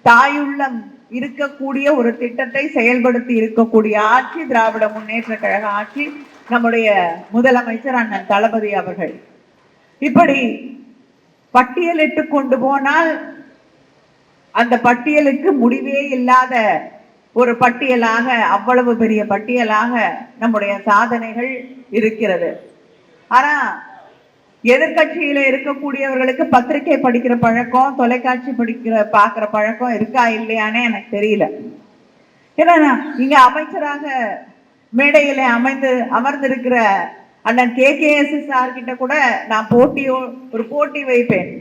தாயுள்ளம் இருக்கக்கூடிய ஒரு திட்டத்தை செயல்படுத்தி இருக்கக்கூடிய ஆட்சி திராவிட முன்னேற்ற கழக ஆட்சி, நம்முடைய முதலமைச்சர் அண்ணன் தளபதி அவர்கள். இப்படி பட்டியலிட்டு கொண்டு போனால் அந்த பட்டியலுக்கு முடிவே இல்லாத ஒரு பட்டியலாக, அவ்வளவு பெரிய பட்டியலாக நம்முடைய சாதனைகள் இருக்கிறது. ஆனா எதிர்கட்சியில இருக்கக்கூடியவர்களுக்கு பத்திரிகை படிக்கிற பழக்கம், தொலைக்காட்சி பார்க்கிற பழக்கம் இருக்கா இல்லையானே எனக்கு தெரியல. ஏன்னா இங்க அமைச்சராக மேடையில அமர்ந்திருக்கிற அண்ணன் KKS கிட்ட கூட நான் ஒரு போட்டி வைப்பேன்.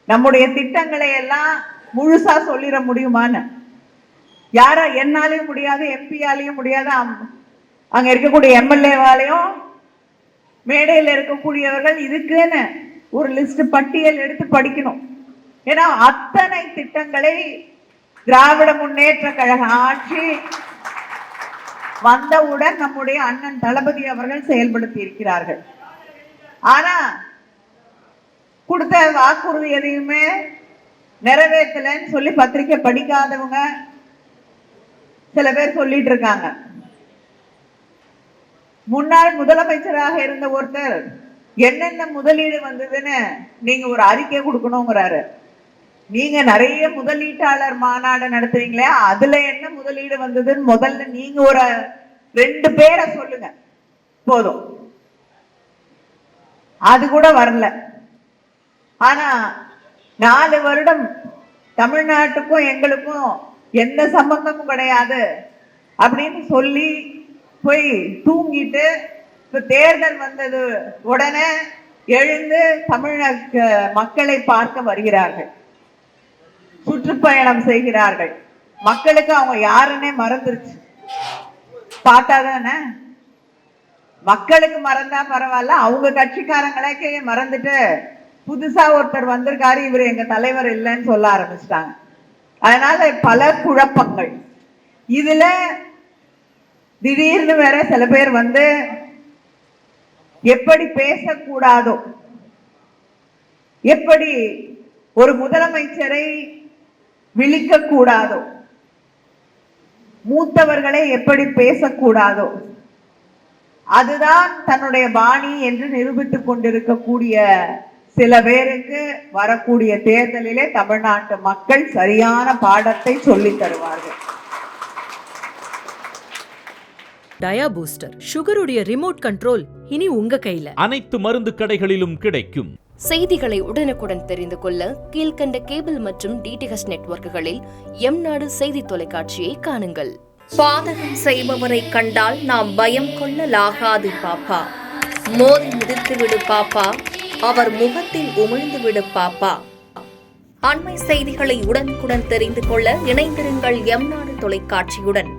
நம்முடைய திட்டங்களை எல்லாம் முழுசா சொல்லிட முடியுமான்னு. யார என்னாலையும் முடியாது, MP-யாலையும் முடியாது, அங்க இருக்கக்கூடிய MLA-வாலையும், மேடையில் இருக்கக்கூடியவர்கள் இதுக்குன்னு ஒரு லிஸ்ட் பட்டியல் எடுத்து படிக்கணும். ஏன்னா அத்தனை திட்டங்களை திராவிட முன்னேற்ற கழக ஆட்சி வந்தவுடன் நம்முடைய அண்ணன் தளபதி அவர்கள் செயல்படுத்தி இருக்கிறார்கள். ஆனா கொடுத்த வாக்குறுதி எதையுமே நிறைவேற்றலன்னு சொல்லி பத்திரிகை படிக்காதவங்க சில பேர் சொல்லிட்டு இருக்காங்க. முன்னாள் முதலமைச்சராக இருந்த ஒருத்தர் என்னென்ன முதலீடு வந்ததுன்னு நீங்க ஒரு அறிக்கை கொடுக்கணுங்கிறாரு. நீங்க நிறைய முதலீட்டாளர் மாநாடு நடத்துறீங்களே, அதுல என்ன முதலீடு வந்ததுன்னு முதல்ல நீங்க ஒரு 2 பேரை சொல்லுங்க போதும். அது கூட வரல. ஆனா 4 வருடம் தமிழ்நாட்டுக்கும் எங்களுக்கும் எந்த சம்பந்தமும் கிடையாது அப்படின்னு சொல்லி போய் தூங்கிட்டு இப்ப தேர்தல் வந்தது உடனே எழுந்து தமிழக மக்களை பார்க்க வருகிறார்கள், சுற்றுப்பயணம் செய்கிறார்கள். மக்களுக்கு அவங்க யாருன்னே மறந்துருச்சு. பார்த்தாதானே மக்களுக்கு மறந்தா பரவாயில்ல, அவங்க கட்சிக்காரங்களுக்கே மறந்துட்டு புதுசா ஒருத்தர் வந்திருக்காரு, இவர் எங்க தலைவர் இல்லைன்னு சொல்ல ஆரம்பிச்சிட்டாங்க. அதனால பல குழப்பங்கள். இதுல திடீர்னு வேற சில பேர் வந்து எப்படி பேசக்கூடாதோ, எப்படி ஒரு முதலமைச்சரை விழிக்க கூடாதோ, மூத்தவர்களை எப்படி பேசக்கூடாதோ, அதுதான் தன்னுடைய பாணி என்று நிரூபித்துக் கொண்டிருக்கக்கூடிய சில பேருக்கு வரக்கூடிய தேர்தலிலே தமிழ்நாட்டு மக்கள் சரியான பாடத்தை சொல்லித் தருவார்கள். டயா பூஸ்டர், சுகருடைய ரிமோட் கண்ட்ரோல் இனி உங்க கையில. அனைத்து மருந்து கடைகளிலும் கிடைக்கும். செய்திகளை உடனுக்குடன் தெரிந்து கொள்ள கீழ்கண்ட கேபிள் மற்றும் DTH நெட்வொர்க்குகளில் எம்நாடு செய்தி தொலைக்காட்சியை காணுங்கள். பாதகம் செய்பவரை கண்டால் நாம் பயம் கொள்ளலாகாது பாப்பா. மோதி மிதித்து விடு பாப்பா, அவர் முகத்தில் உமிழ்ந்து விடு பாப்பா. அண்மை செய்திகளை உடனுக்குடன் தெரிந்து கொள்ள இணைந்திருங்கள் எம்நாடு தொலைக்காட்சியுடன்.